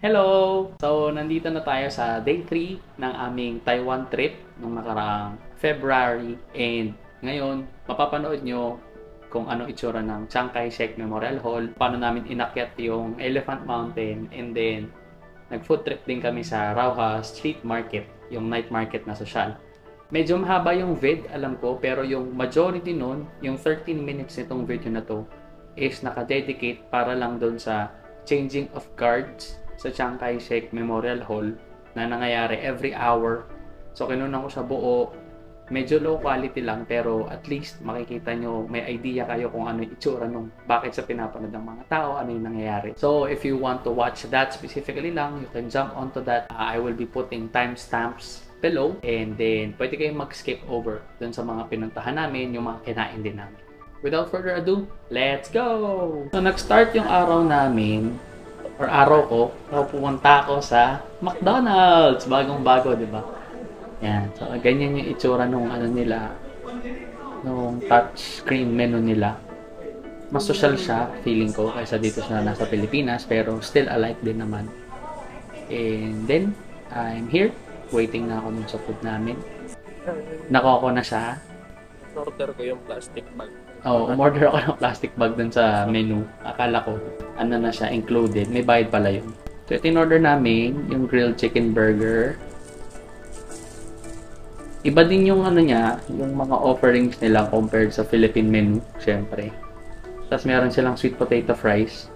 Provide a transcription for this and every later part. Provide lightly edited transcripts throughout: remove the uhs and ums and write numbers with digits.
Hello! So, nandito na tayo sa day 3 ng aming Taiwan trip nung nakaraang February. And ngayon, mapapanood nyo kung ano itsura ng Chiang Kai-shek Memorial Hall, paano namin inakyat yung Elephant Mountain, and then nag-food trip din kami sa Rauha Street Market, yung night market na sosyal. Medyo mahaba yung vid, alam ko, pero yung majority nun, yung 13 minutes nitong video na to, is naka-dedicate para lang doon sa changing of guards sa Chiang Kai-shek Memorial Hall na nangyayari every hour. So kinunan ko sa buo, medyo low quality lang pero at least makikita nyo, may idea kayo kung ano yung itsura nung bakit sa pinapanood ng mga tao, ano yung nangyayari. So if you want to watch that specifically lang, you can jump onto that. I will be putting timestamps below, and then pwede kayong mag-skip over dun sa mga pinuntahan namin, yung mga kinain din namin. Without further ado, let's go! So nag-start yung araw namin, or araw ko, pupunta ako sa McDonald's. Bagong-bago, di ba? Yan. So, ganyan yung itsura nung ano nila, nung touchscreen menu nila. Mas social siya, feeling ko, kaysa dito sa nasa Pilipinas, pero still alike din naman. And then, I'm here. Waiting na ako dun sa food namin. Nakuha ko na siya. Order ko yung plastic bag. Umorder ako ng plastic bag dun sa menu. Akala ko, ano na siya, included. May bayad pala yun. So, ito in-order namin, yung grilled chicken burger. Iba din yung ano niya, yung mga offerings nila compared sa Philippine menu, syempre. Tapos meron silang sweet potato fries.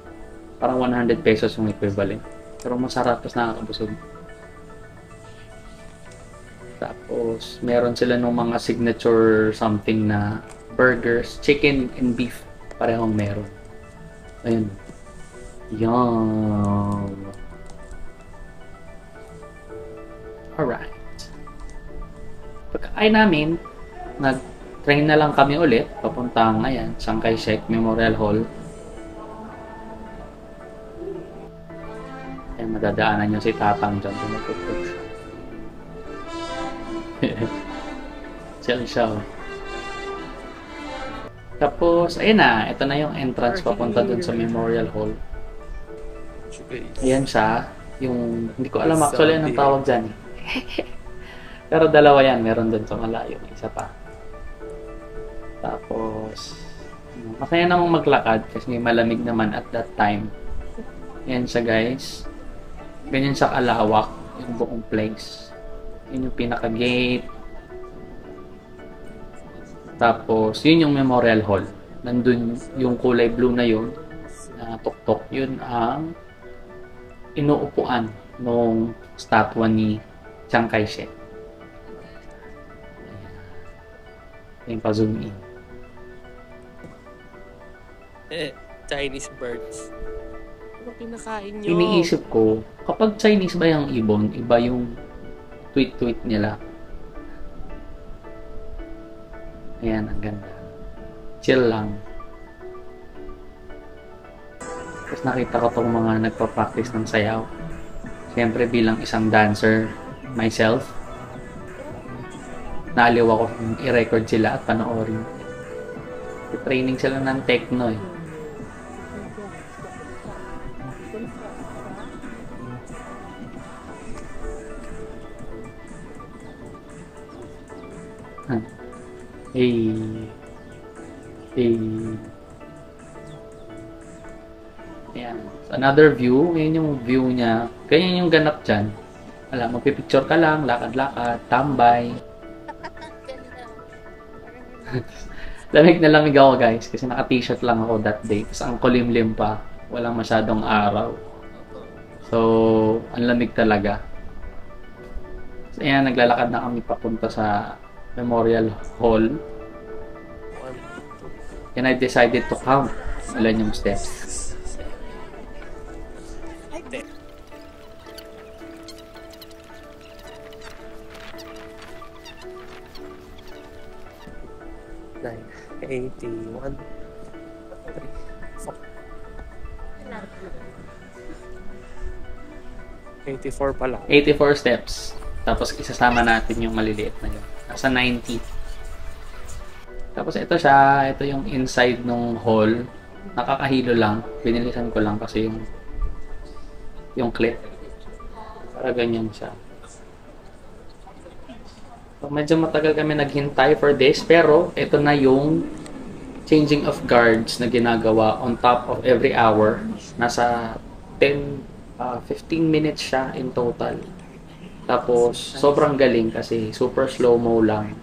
Parang 100 pesos yung equivalent. Pero masarap, tapos nakakabusog. Tapos, meron sila nung mga signature something na burgers, chicken and beef. Parehong meron. Ayun. Yum! Alright. Pagkain namin, nag-train na lang kami ulit. Papuntang, ayan, Chiang Kai-shek Memorial Hall. Ayan, madadaanan nyo si Tatang dyan. Tumutugtog siya. Chill siya. Tapos, ayun na. Ito na yung entrance papunta dun sa Memorial Hall. Ayan siya. Yung, hindi ko alam actually anong tawag dyan. Pero dalawa yan. Meron dun sa malayo. Isa pa. Tapos, masaya namang maglakad kasi malamig naman at that time. Ayan siya, guys. Ganyan siya kalawak yung buong place. Yun yung pinaka-gate. Tapos, yun yung Memorial Hall. Nandun yung kulay blue na yun, na tuktok. Yun ang inuupuan nung statwa ni Chiang Kai-shek. Yung pa-zoom in. Chinese birds. Ano pinakain nyo? Iniisip ko, kapag Chinese ba yung ibon, iba yung tweet-tweet nila. Ayan, ang ganda. Chill lang. Tapos nakita ko itong mga nagpa-practice ng sayaw. Siyempre bilang isang dancer myself, naaliw ako kung i-record sila at panoorin. Training sila ng techno eh. Hey. Ayan. So, another view. Ayan yung view niya. Ganyan yung ganap dyan. Wala, magpipicture ka lang, lakad-lakad, tambay. Lamig na lamig ako, guys, kasi naka-t-shirt lang ako that day. Tapos ang kulimlim pa. Walang masyadong araw. So, ang lamig talaga. So, ayan, naglalakad na kami papunta sa Memorial Hall. And I decided to count ilan yung steps. Nine, 81, 84 pala. 84 steps. Tapos isasama natin yung maliliit na yun. Nasa 90. Tapos ito siya, ito yung inside nung hall. Nakakahilo lang. Binilisan ko lang kasi yung clip. Para ganyan siya. So, medyo matagal kami naghintay for this, pero ito na yung changing of guards na ginagawa on top of every hour. Nasa 15 minutes siya in total. Tapos, sobrang galing kasi super slow-mo lang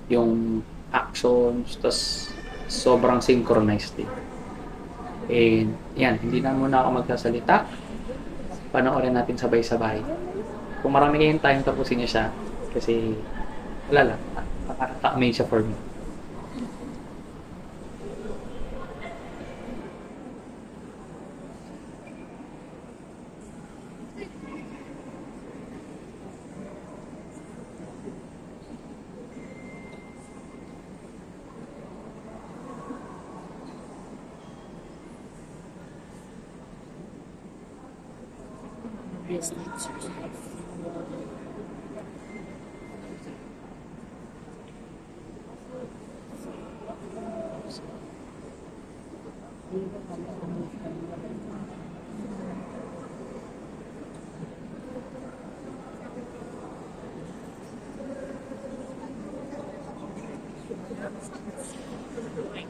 yung actions, tapos sobrang synchronized din. And, yan, hindi na muna ako magsasalita. Panoorin natin sabay-sabay. Kung marami kayong time, tapusin niyo siya. Kasi, wala lang, nakaka-amaze siya for me.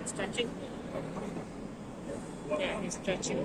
Stretching. Yeah, he's stretching.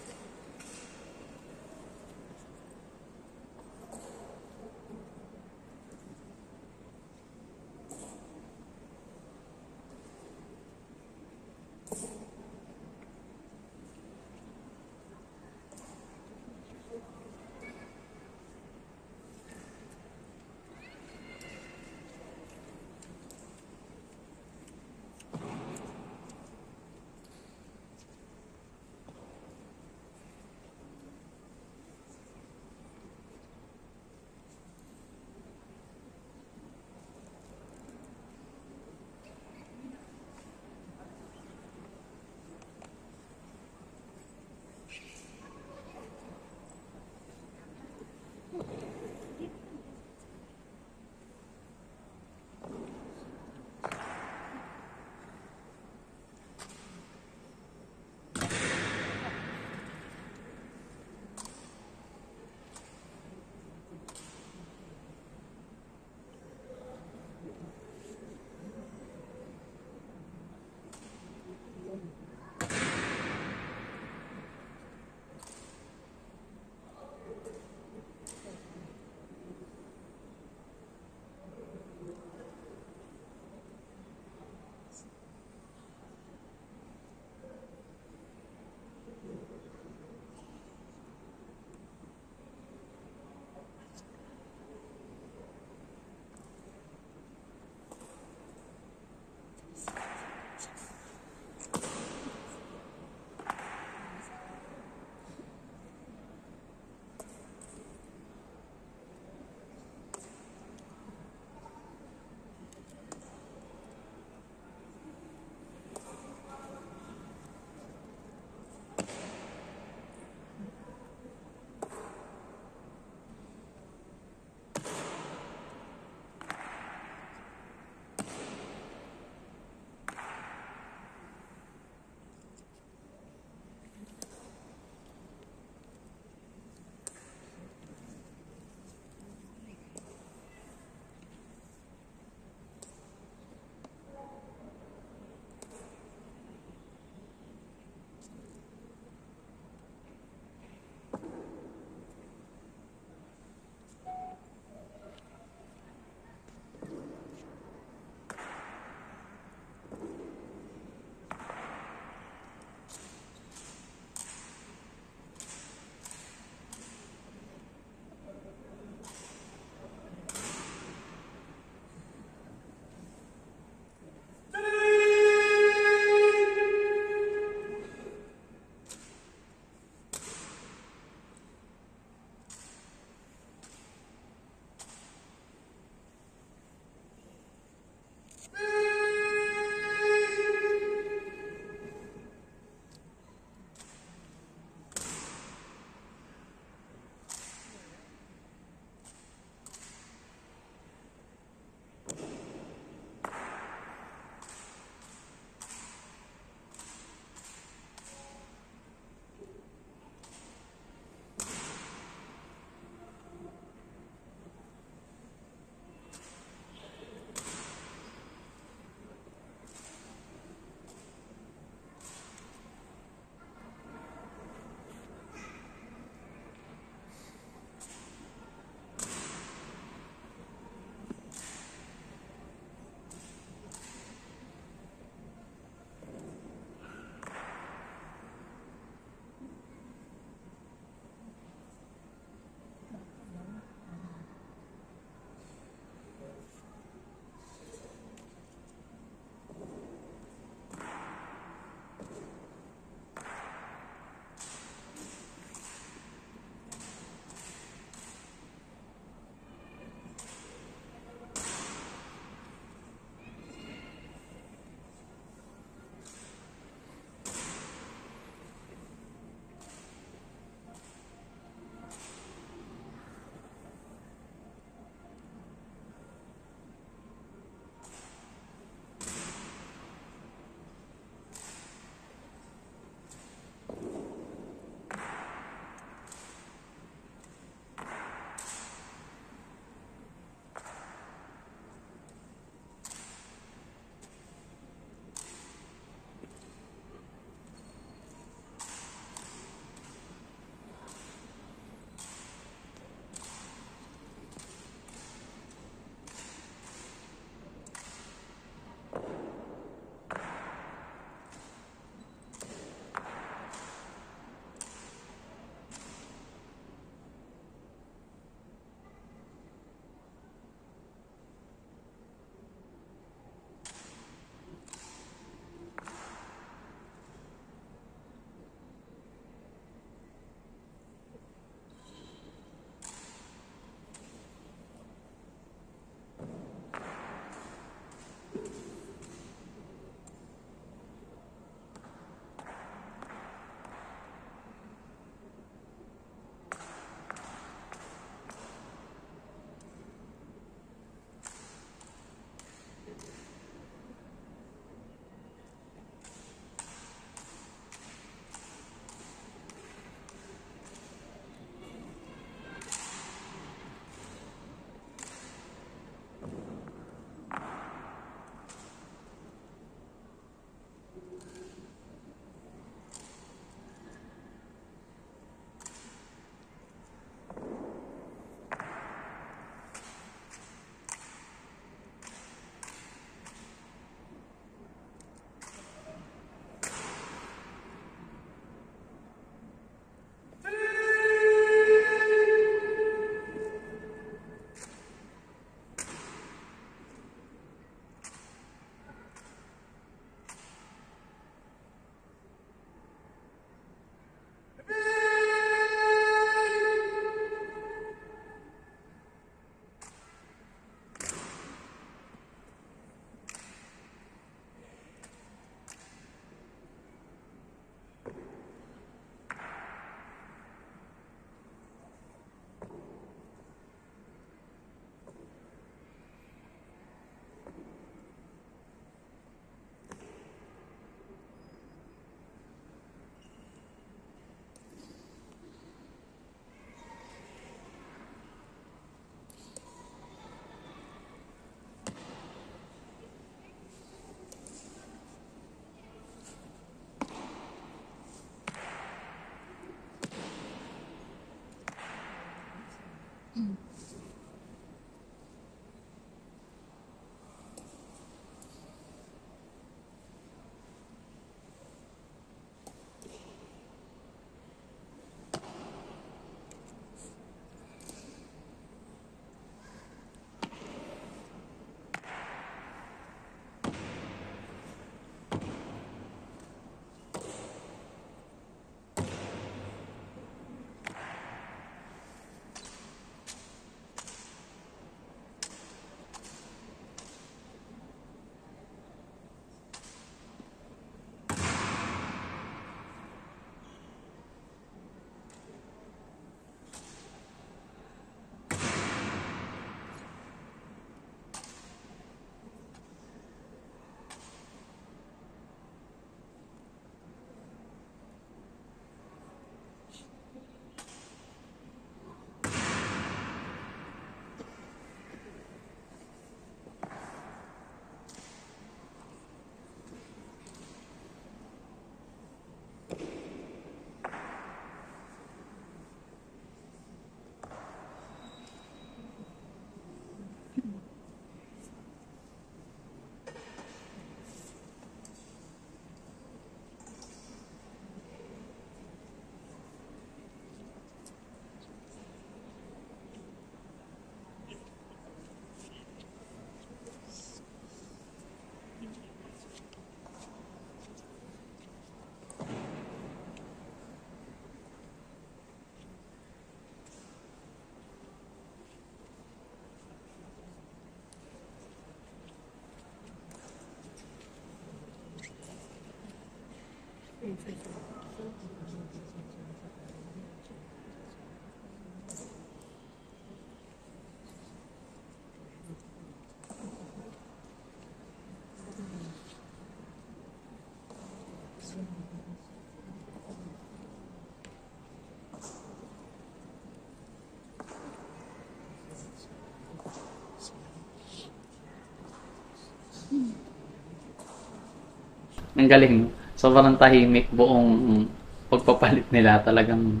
Ang galing. Sobrang tahimik buong pagpapalit nila. Talagang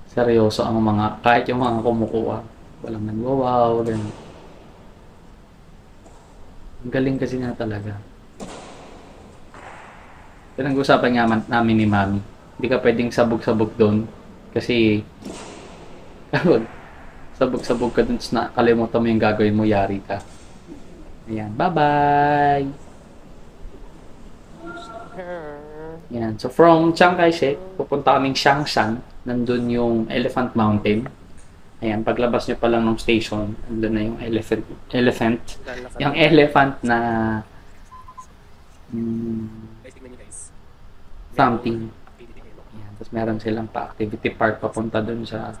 seryoso ang mga, kahit yung mga kumukuha. Walang nagwawaw, ganun. Ang galing kasi nga talaga. Pinag-usapan nga namin ni Mami. Hindi ka pwedeng sabog-sabog doon. Kasi, sabog-sabog ka doon, nakalimutan mo yung gagawin mo, yari ka. Ayan, bye-bye! Yan. So, from Chiang Kai-shek, pupunta kaming Xiangshan. Nandun yung Elephant Mountain. Ayan, paglabas nyo pa lang ng station, nandun na yung elephant. Yung elephant na something. Ayan, tapos meron silang pa-activity park papunta dun sa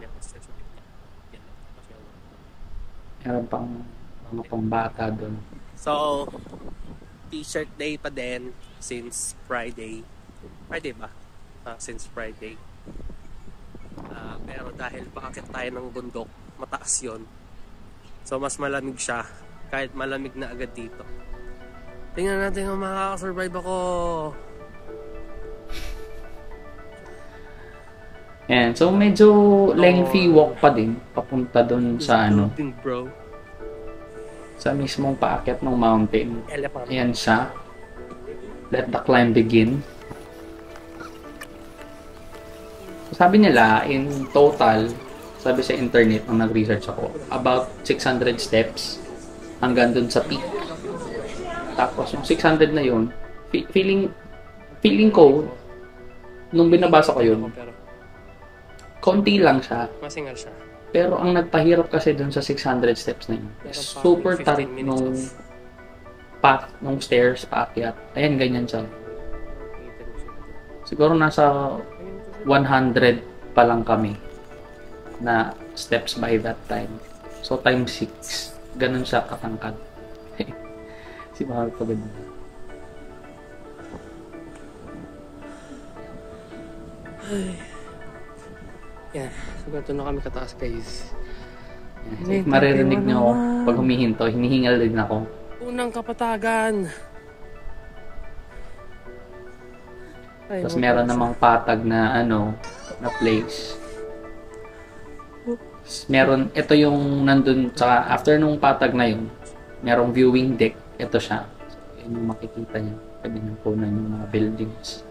meron pang mga pambata dun. So, t-shirt day pa din since Friday. Friday ba? Since Friday. Pero dahil paakit tayo ng bundok, mataas yon. So, mas malamig siya. Kahit malamig na agad dito. Tingnan natin kung makakasurvive ako. Ayan, so medyo lengthy walk pa din papunta dun sa ano, bro. sa mismong paakyat ng mountain. Elephant. Ayan siya. Let the climb begin. Sabi nila, in total, sabi sa internet, nung nag-research ako, about 600 steps hanggang dun sa peak. Tapos, yung 600 na yun, feeling ko, nung binabasa ko yun, Pero konti lang siya. masingal siya. Pero ang nagpahirap kasi dun sa 600 steps na yun, Meron pa super 15 tarik minutes nung off. path, nung stairs, paakyat. Ayan, ganyan siya. Siguro nasa 100 pa lang kami na steps by that time. So, times 6. Ganun siya katangkad. Si Mahal pa ganun. Yan. So, ganito na kami kataas, guys. If maririnig nyo ako, pag humihinto, hinihingal din ako. Unang kapatagan. Ay, Tapos meron namang patag na ano, na place. Meron, ito yung nandun sa, after nung patag na yun, merong viewing deck. Ito siya. So, yun yung makikita niyo. Pwede nyo punan yung mga buildings.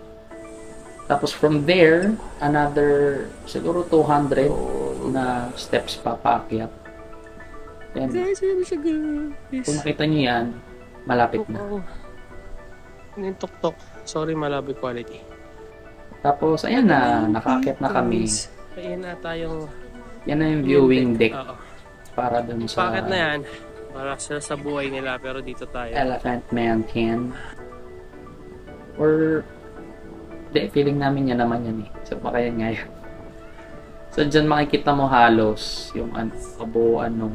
Tapos from there, another siguro 200 na steps pa paakyat. Then, guys, ano siya, guys? kung nakita nyo yan, malapit na. Ano yung tok-tok? Sorry, malabi quality. Tapos, ayan na, nakaakyat na kami. Ayan na tayong Yan na yung viewing deck Oo. para dun sa Bakit na yan? Para sa buhay nila, pero dito tayo. Elephant Mountain. Or, feeling namin yan naman yan eh. So, baka yan nga yan. So, dyan makikita mo halos yung kabuuan ng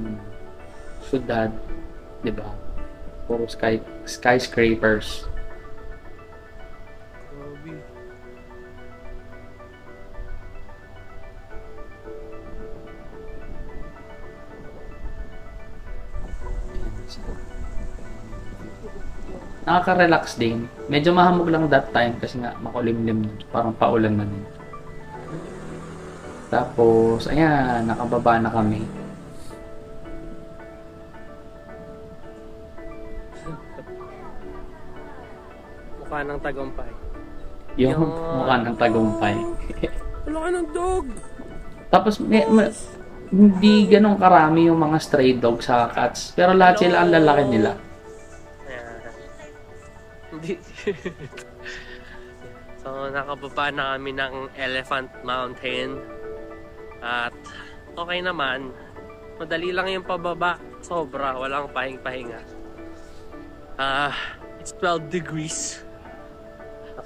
syudad. Diba? Puro skyscrapers. Nakaka-relax din. Medyo mahamog lang that time kasi nga makulimlim. Parang paulan na din. Tapos, ayan, nakababa na kami. Mukha ng tagumpay. Yung Yun. mukha ng tagumpay. Wala ka ng dog! Tapos, hindi ganun karami yung mga stray dogs sa cats. Pero lahat sila ang lalaki nila. Hindi. So, nakababa na kami ng Elephant Mountain. At okay naman. Madali lang yung pababa. Sobra. Walang pahing-pahinga. It's 12 degrees.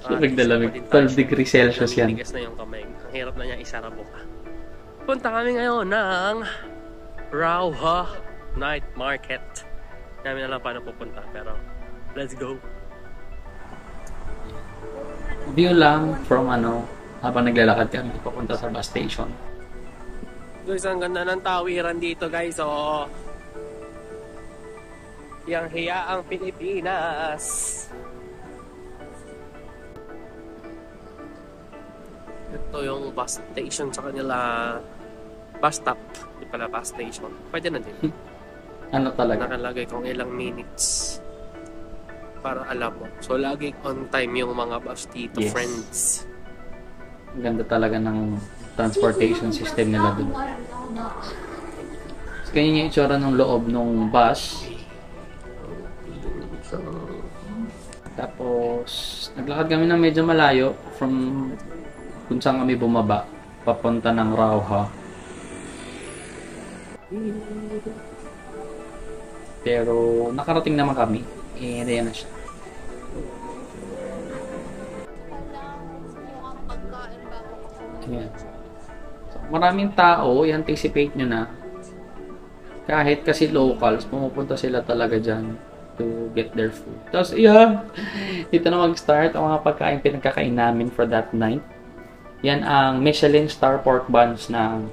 Lamig na lamig. 12 degrees Celsius yan. Namimigas na yung kamay. Ang hirap na niya isara buka. Punta kami ngayon ng Rauha Night Market. Namin alam paano pupunta, pero let's go. View lang from habang naglalakad kami papunta sa bus station. Guys, ang ganda ng tawiran dito, guys. Oh. Yang hiya ang Pilipinas. Ito yung bus station sa kanila. Bus stop. Hindi pala bus station. Pwede na din. Ano talaga? Nakalagay kung ilang minutes. Para alam mo. So, laging on time yung mga bus dito, Yes. friends. Ang ganda talaga ng transportation system nila dun. So, ganyan yung itsura ng loob ng bus. Tapos, naglakad kami na medyo malayo from kung saan kami bumaba, papunta ng Rauha. Pero, nakarating naman kami. Ayan na siya. Ayan. So, maraming tao, i-anticipate nyo na. Kahit kasi locals, pumupunta sila talaga dyan to get their food. Tapos, dito na mag-start ang mga pagkain pinagkakain namin for that night. Yan ang Michelin Star Pork Buns ng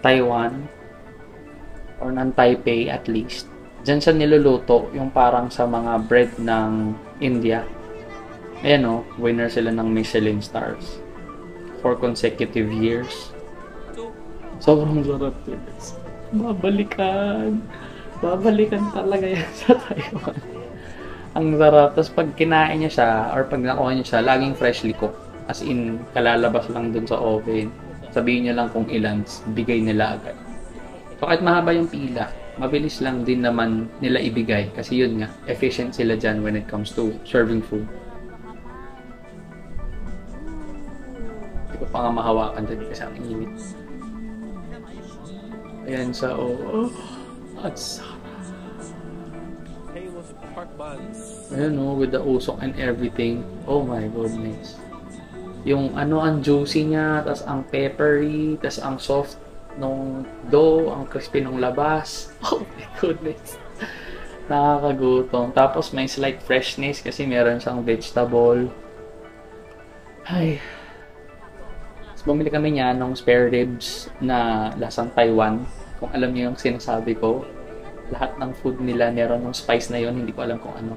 Taiwan or ng Taipei at least. Diyan siya niluluto yung parang sa mga bread ng India. Ayan winner sila ng Michelin stars for consecutive years. Sobrang sarap guys. Babalikan talaga yan sa Taiwan. Ang sarap. Tapos pag kinain niya siya or pag nakuha niya siya, laging freshly cooked. As in, kalalabas lang dun sa oven. Sabihin niyo lang kung ilan, bigay nila agad. So kahit mahaba yung pila, mabilis lang din naman nila ibigay. Kasi yun nga, efficient sila dyan when it comes to serving food. Hindi ko pa nga mahawakan dyan kasi ang init. Ayan sa at sarap. Hey, what's pork buns? Ayan with the usok and everything. Oh my goodness. Yung ang juicy niya, tas ang peppery, tas ang soft nung dough, ang crispy nung labas. Oh my goodness. Nakakagutom. Tapos may slight freshness kasi meron siyang vegetable. Ay. Tapos bumili kami niya ng spare ribs na lasang Taiwan. Kung alam niyo yung sinasabi ko, lahat ng food nila meron ng spice na yon, hindi ko alam kung ano.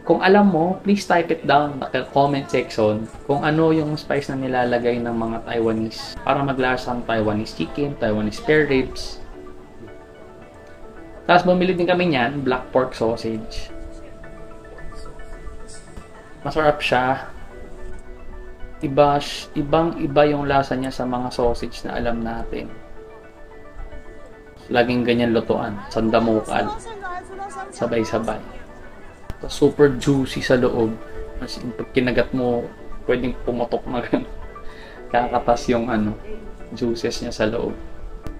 Kung alam mo, please type it down sa comment section kung ano yung spice na nilalagay ng mga Taiwanese para maglasang Taiwanese chicken, Taiwanese spare ribs. Tapos bumili din kami niyan, black pork sausage. Masarap siya. Ibang-iba yung lasa niya sa mga sausage na alam natin. Laging ganyan lutuan, sandamukal, sabay-sabay. Super juicy sa loob. As in, pag kinagat mo, pwedeng pumutok na gano'n. Kakatas yung juices niya sa loob.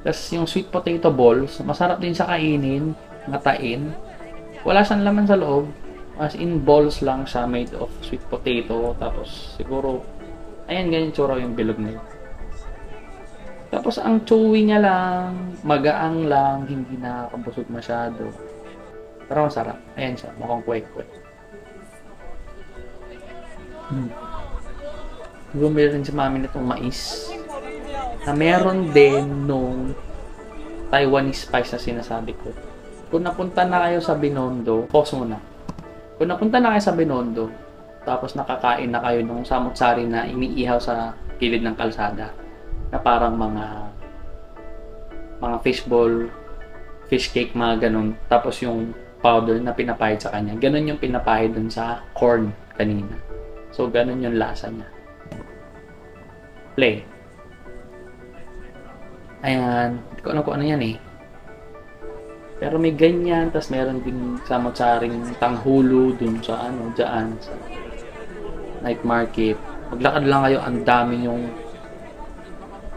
Tapos yung sweet potato balls, masarap din sa kainin, ngatain. Wala siyang laman sa loob. As in, balls lang siya made of sweet potato. Tapos siguro, ayan, ganyan tsura yung bilog na yun. Tapos ang chewy niya lang, magaang lang, hindi nakakabusog masyado. Pero masarap. Ayan siya, mukhang kwek-kwek. Bumili rin si mami nitong mais. Na meron din nung Taiwanese spice na sinasabi ko. Kung napunta na kayo sa Binondo, pause muna. Kung napunta na kayo sa Binondo, tapos nakakain na kayo ng samut-sari na iniihaw sa gilid ng kalsada, na parang mga fishball, fish cake, mga ganun. Tapos yung powder na pinapahid sa kanya, ganun yung pinapahid dun sa corn kanina. So, ganun yung lasa niya. Play. Ayan. Hindi ko alam kung ano yan eh. Pero may ganyan. Tapos meron din samot-saring tanghulo dun sa dyan sa night market. Maglakad lang kayo, ang dami yung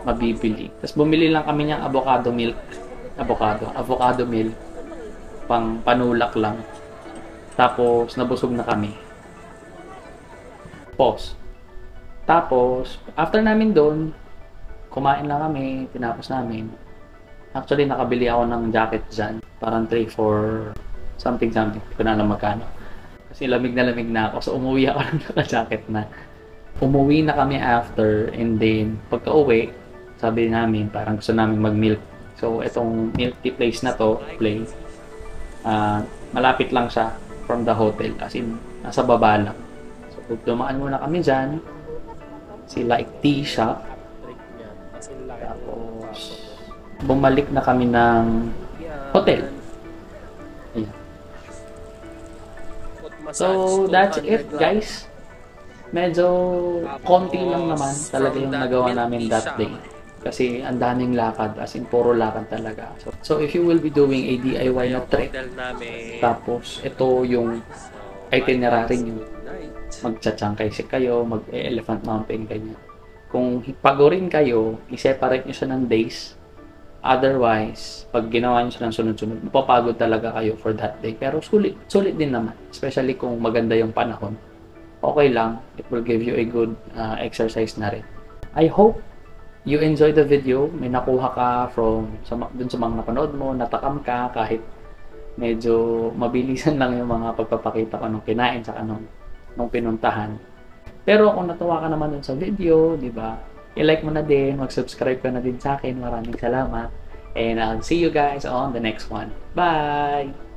mabibili. Tapos bumili lang kami niyang avocado milk. Avocado milk. Panulak lang. Tapos nabusog na kami. Pause. Tapos, after namin doon, kumain lang kami, tinapos namin. Actually, nakabili ako ng jacket dyan. Parang 3 for something. Hindi ko na alam magkano. Kasi lamig na ako. So, umuwi ako ng naka-jacket na. Umuwi na kami after, and then, pagka-uwi, sabi namin, parang gusto namin mag-milk. So, itong milk tea place na to, malapit lang siya from the hotel. As in, nasa baba lang. So, dumaan muna kami dyan. Like tea shop. Tapos, bumalik na kami ng hotel. Ayan. So, that's it, guys. Medyo konti lang naman talaga yung nagawa namin that day. Kasi ang daming lakad, as in puro lakad talaga. So if you will be doing a DIY na trip, tapos ito yung itinerary nyo, magcha-Chiang Kai-shek kayo, mag-Elephant Mountain, ganyan. Kung pagorin kayo, i-separate nyo siya ng days. Otherwise, pag ginawa nyo siya ng sunod-sunod, mapapagod talaga kayo for that day. Pero sulit din naman, especially kung maganda yung panahon. Okay lang, it will give you a good exercise na rin. I hope you enjoy the video. May nakuha ka dun sa mga napanood mo, natakam ka kahit medyo mabilisan lang yung mga pagpapakita ko nung kinain sa nung pinuntahan. Pero kung natuwa ka naman dun sa video, di ba? I-like mo na din, mag-subscribe ka na din sa akin. Maraming salamat. And I'll see you guys on the next one. Bye!